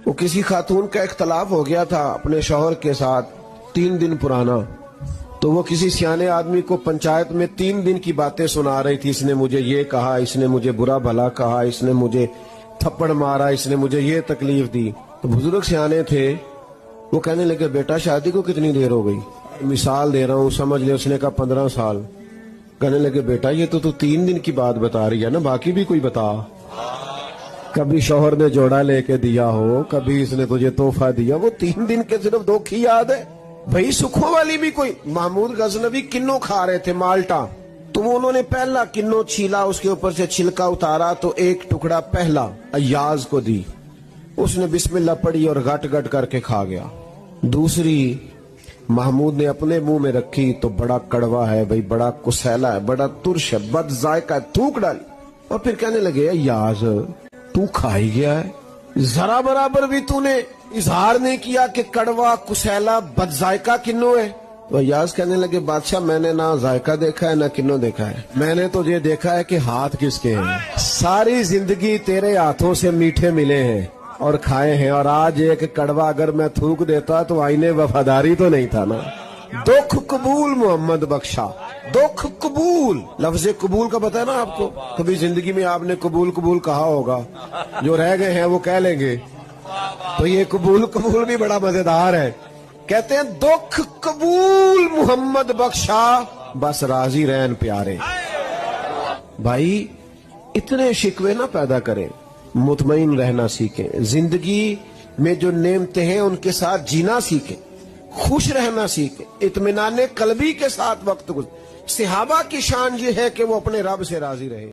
وہ کسی خاتون کا اختلاف ہو گیا تھا اپنے شوہر کے ساتھ 3 دن پرانا، تو وہ کسی سیانے آدمی کو پنچایت میں 3 دن کی باتیں سنا رہی تھی، اس نے مجھے یہ کہا، اس نے مجھے برا بھلا کہا، اس نے مجھے تھپڑ مارا، اس نے مجھے یہ تکلیف دی۔ تو بزرگ سیانے تھے، وہ کہنے لگے بیٹا شادی کو کتنی دیر ہو گئی؟ مثال دے رہا ہوں، سمجھ لے۔ اس نے کہا 15 سال۔ کہنے لگے بیٹا یہ تو 3 دن کی بات بتا رہی ہے نا، باقی بھی کوئی بتا۔ کبھی شوہر نے جوڑا لے کے دیا ہو، کبھی اس نے تجھے تحفہ دیا، وہ 3 دن کے صرف 2 کی یاد ہے بھائی؟ سکھوں والی بھی کوئی۔ محمود غزنوی کنو کھا رہے تھے، مالٹا، تو انہوں نے پہلا کنو چھیلا، اس کے اوپر سے چھلکا اتارا تو ایک ٹکڑا پہلا ایاز کو دی، اس نے بسم اللہ پڑھی اور گٹ گٹ کر کے کھا گیا۔ دوسری محمود نے اپنے منہ میں رکھی تو بڑا کڑوا ہے بھائی، بڑا کسیلا ہے، بڑا ترش ہے، بد ذائقہ ہے، تھوک ڈالی، اور پھر کہنے لگے ایاز تو کھائی گیا ہے، ذرا برابر بھی تو نے اظہار نہیں کیا کہ کڑوا کسیلا بد ذائقہ کنو ہے۔ تو ایاز کہنے لگے بادشاہ میں نے نہ ذائقہ دیکھا ہے نہ کنو دیکھا ہے، میں نے تو یہ دیکھا ہے کہ ہاتھ کس کے ہیں، ساری زندگی تیرے ہاتھوں سے میٹھے ملے ہیں اور کھائے ہیں، اور آج ایک کڑوا اگر میں تھوک دیتا تو آئینے وفاداری تو نہیں تھا نا۔ دکھ قبول محمد بخشا، دکھ قبول۔ لفظ قبول کا پتہ ہے نا آپ کو؟ کبھی زندگی میں آپ نے قبول قبول کہا ہوگا، جو رہ گئے ہیں وہ کہہ لیں گے، تو یہ قبول قبول بھی بڑا مزیدار ہے۔ کہتے ہیں دکھ قبول محمد بخشا، بس راضی رہن پیارے۔ بھائی اتنے شکوے نہ پیدا کریں، مطمئن رہنا سیکھیں، زندگی میں جو نعمتیں ہیں ان کے ساتھ جینا سیکھیں، خوش رہنا سیکھیں، اطمینان قلبی کے ساتھ وقت گزاریں۔ صحابہ کی شان یہ ہے کہ وہ اپنے رب سے راضی رہے۔